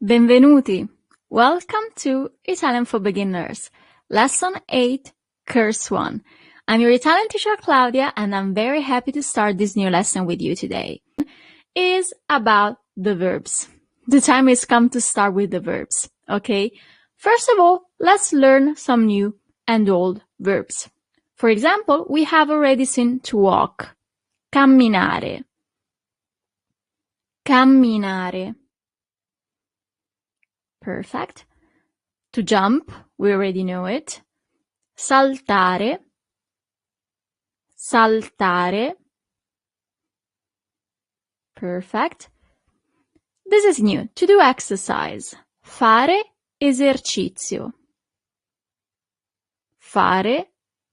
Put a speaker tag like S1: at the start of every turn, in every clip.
S1: Benvenuti! Welcome to Italian for Beginners, Lesson 8, Curse 1. I'm your Italian teacher Claudia, and I'm very happy to start this new lesson with you today. It is about the verbs. The time has come to start with the verbs, okay? First of all, let's learn some new and old verbs. For example, we have already seen to walk, camminare, camminare. Perfect. To jump, we already know it. Saltare, saltare. Perfect. This is new. To do exercise. Fare esercizio. Fare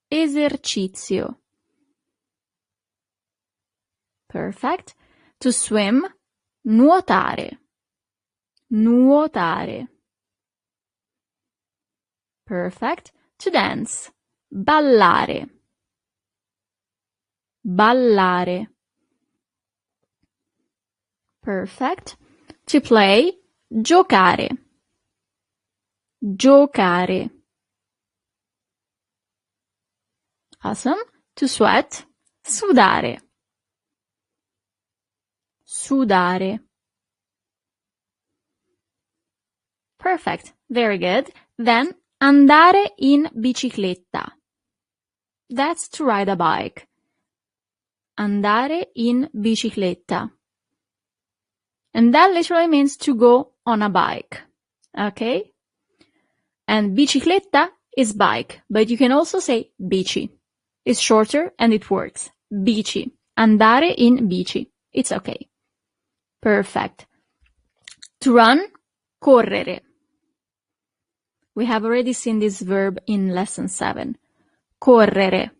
S1: esercizio. Perfect. To swim, nuotare. Nuotare. Perfect. To dance, ballare. Ballare. Perfect. To play, giocare. Giocare. Awesome. To sweat, sudare. Sudare. Perfect. Very good. Then, andare in bicicletta. That's to ride a bike. Andare in bicicletta. And that literally means to go on a bike. Okay? And bicicletta is bike, but you can also say bici. It's shorter and it works. Bici. Andare in bici. It's okay. Perfect. To run, correre. We have already seen this verb in lesson 7. Correre.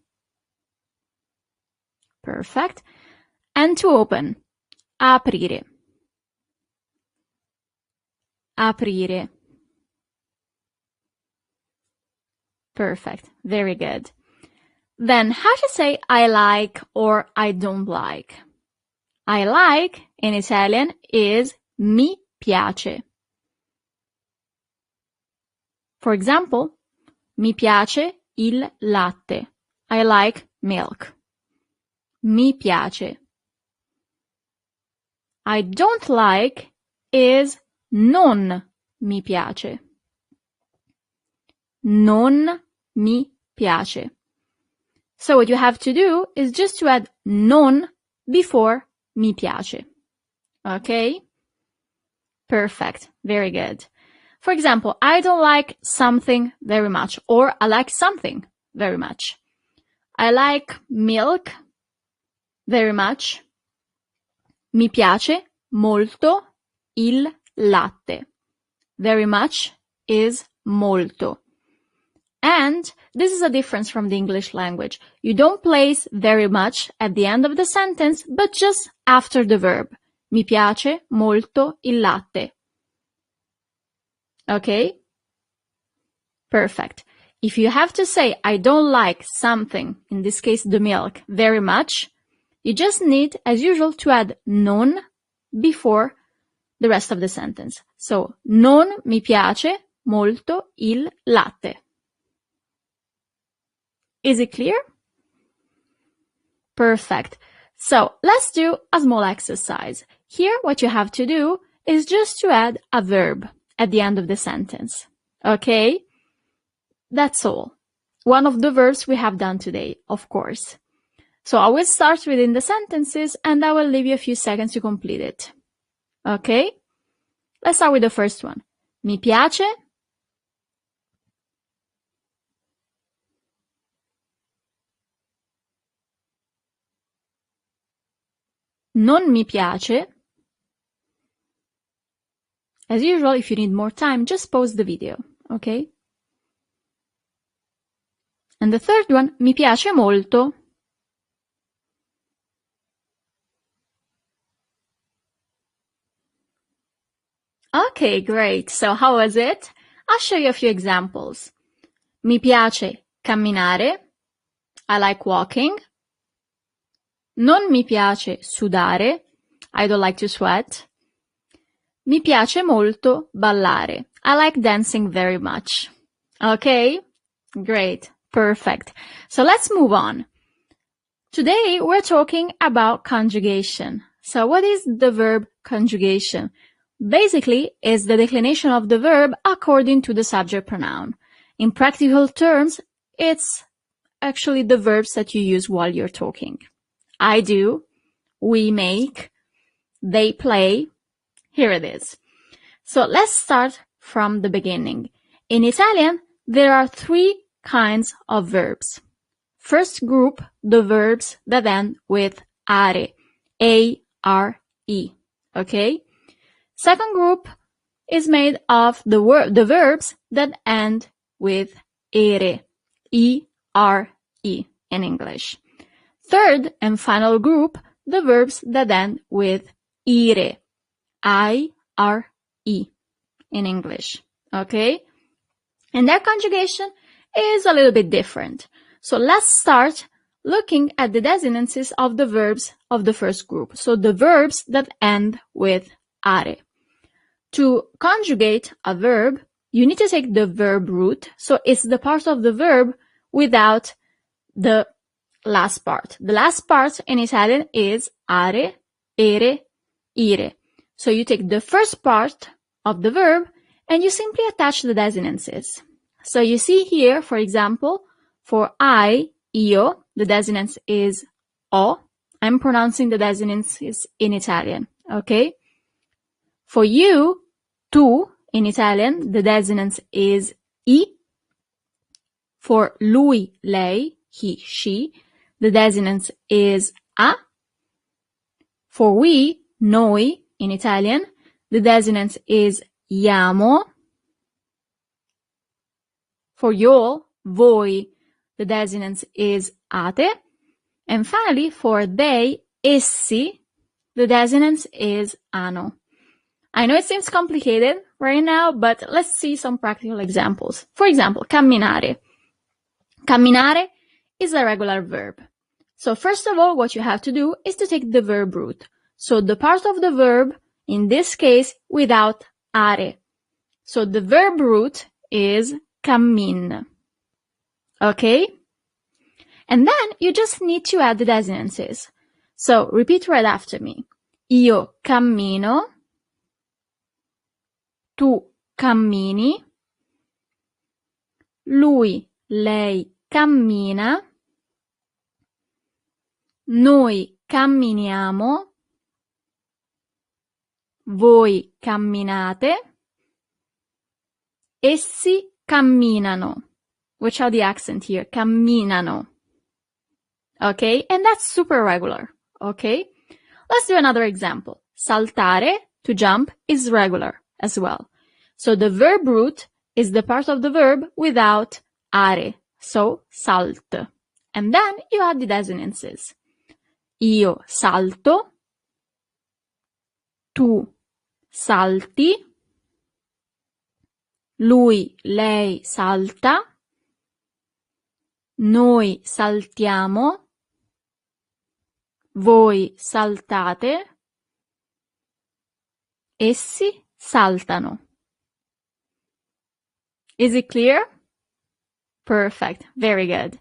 S1: Perfect. And to open, aprire. Aprire. Perfect. Very good. Then how to say I like or I don't like? I like in Italian is mi piace. For example, mi piace il latte. I like milk. Mi piace. I don't like is non mi piace. Non mi piace. So what you have to do is just to add non before mi piace. Okay? Perfect. Very good. For example, I don't like something very much, or I like something very much. I like milk very much. Mi piace molto il latte. Very much is molto. And this is a difference from the English language. You don't place very much at the end of the sentence, but just after the verb. Mi piace molto il latte. Okay? Perfect. If you have to say, I don't like something, in this case the milk, very much, you just need, as usual, to add non before the rest of the sentence. So, non mi piace molto il latte. Is it clear? Perfect. So, let's do a small exercise. Here, what you have to do is just to add a verb at the end of the sentence. Okay? That's all. One of the verbs we have done today, of course. So I will start within the sentences and I will leave you a few seconds to complete it. Okay? Let's start with the first one. Mi piace. Non mi piace. As usual, if you need more time, just pause the video, okay? And the third one, mi piace molto. Okay, great. So how was it? I'll show you a few examples. Mi piace camminare. I like walking. Non mi piace sudare. I don't like to sweat. Mi piace molto ballare. I like dancing very much. Okay? Great. Perfect. So let's move on. Today we're talking about conjugation. So what is the verb conjugation? Basically, it's the declination of the verb according to the subject pronoun. In practical terms, it's actually the verbs that you use while you're talking. I do, we make, they play. Here it is. So let's start from the beginning. In Italian, there are three kinds of verbs. First group, the verbs that end with are, A-R-E, okay? Second group is made of the verbs that end with ere, E-R-E in English. Third and final group, the verbs that end with ire, I-R-E in English, okay? And their conjugation is a little bit different. So let's start looking at the desinences of the verbs of the first group. So the verbs that end with are. To conjugate a verb, you need to take the verb root. So it's the part of the verb without the last part. The last part in Italian is are, ere, ire. So you take the first part of the verb and you simply attach the desinences. So you see here, for example, for io, the desinence is o. I'm pronouncing the desinences in Italian, okay? For you, tu, in Italian, the desinence is I. For lui, lei, he, she, the desinence is a. For we, noi, in Italian, the desinence is iamo. For y'all, voi, the desinence is ate. And finally, for they, essi, the desinence is ano. I know it seems complicated right now, but let's see some practical examples. For example, camminare. Camminare is a regular verb. So first of all, what you have to do is to take the verb root. So the part of the verb, in this case, without are. So the verb root is cammin. Okay? And then you just need to add the desinences. So repeat right after me. Io cammino. Tu cammini. Lui, lei cammina. Noi camminiamo. Voi camminate. Essi camminano. Which are the accent here? Camminano. Okay? And that's super regular. Okay? Let's do another example. Saltare, to jump, is regular as well. So the verb root is the part of the verb without are. So salt. And then you add the desinences. Io salto. Tu salti. Lui, lei salta. Noi saltiamo. Voi saltate. Essi saltano. Is it clear? Perfect. Very good.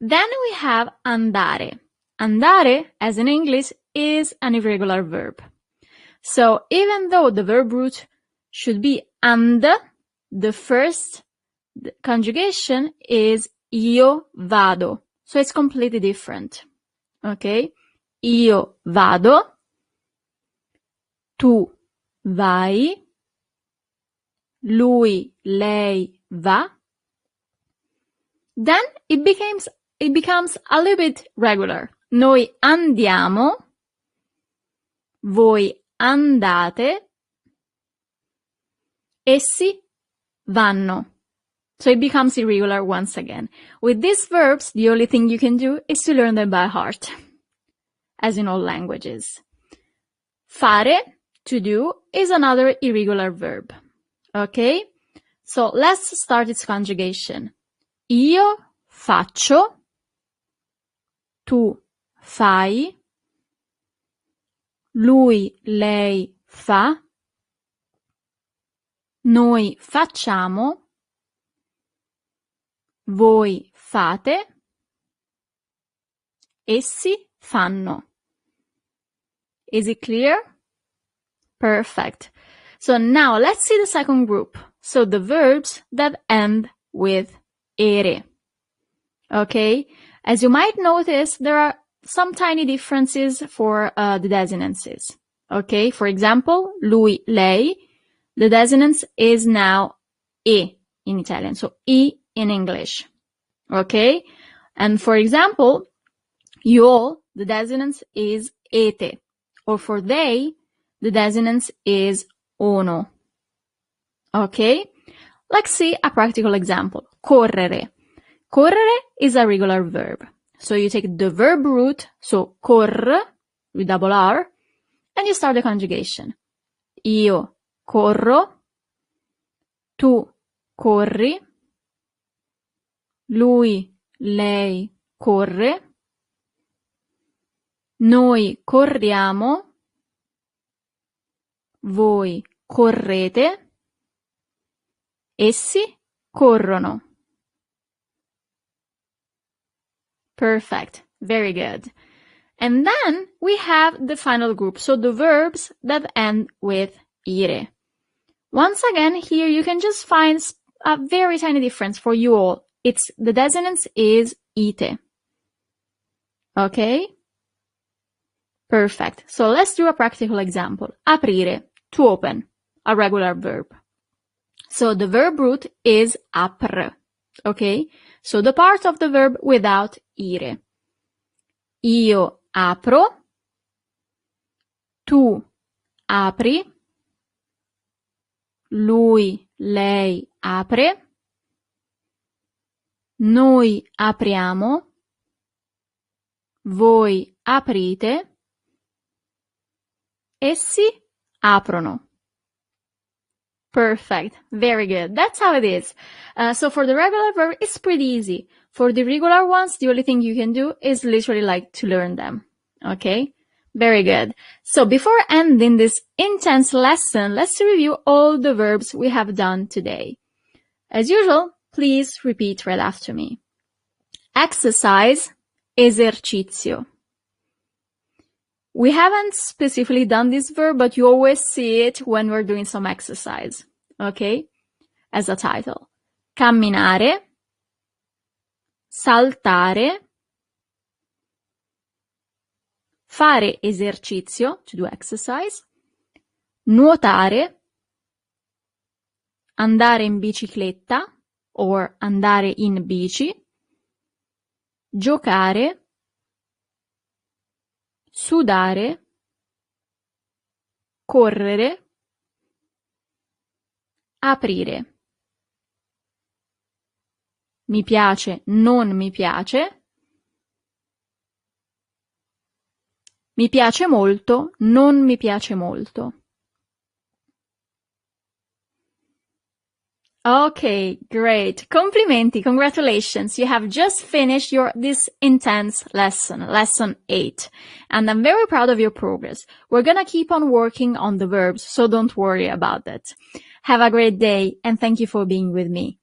S1: Then we have andare. Andare, as in English, is an irregular verb. So even though the verb root should be and, the first conjugation is io vado. So it's completely different. Okay? Io vado. Tu vai. Lui, lei va. Then it becomes a little bit regular. Noi andiamo. Voi andate. Essi vanno. So it becomes irregular once again. With these verbs, the only thing you can do is to learn them by heart, as in all languages. Fare, to do, is another irregular verb. Okay? So let's start its conjugation. Io faccio. Tu fai. Lui, lei fa. noi facciamo, voi fate, essi fanno. Is it clear? Perfect. So now let's see the second group. So the verbs that end with ere. Okay? As you might notice, there are some tiny differences for the desinences. Okay? For example, lui, lei, the desinence is now e in Italian, so e in English. Okay? And for example, you all, the desinence is ete. Or for they, the desinence is ono. Okay? Let's see a practical example. Correre. Correre is a regular verb. So you take the verb root, so cor, with double R, and you start the conjugation. Io corro, tu corri, lui, lei corre, noi corriamo, voi correte, essi corrono. Perfect. Very good. And then we have the final group, so the verbs that end with ire. Once again, here you can just find a very tiny difference for you all. It's the desinence is ite. Okay? Perfect. So let's do a practical example. Aprire, to open, a regular verb. So the verb root is apr. Okay? So the part of the verb without ire. Io apro, tu apri, lui, lei apre, noi apriamo, voi aprite, essi aprono. Perfect. Very good. That's how it is. So for the regular verb, it's pretty easy. For the irregular ones, the only thing you can do is literally like to learn them. Okay? Very good. So before ending this intense lesson, let's review all the verbs we have done today. As usual, please repeat right after me. Exercise, esercizio. We haven't specifically done this verb, but you always see it when we're doing some exercise, okay? As a title. Camminare, saltare, fare esercizio, to do exercise, nuotare, andare in bicicletta, or andare in bici, giocare, sudare, correre, aprire. Mi piace, non mi piace. Mi piace molto, non mi piace molto. Okay, great. Complimenti, congratulations. You have just finished this intense lesson 8. And I'm very proud of your progress. We're gonna keep on working on the verbs, so don't worry about that. Have a great day, and thank you for being with me.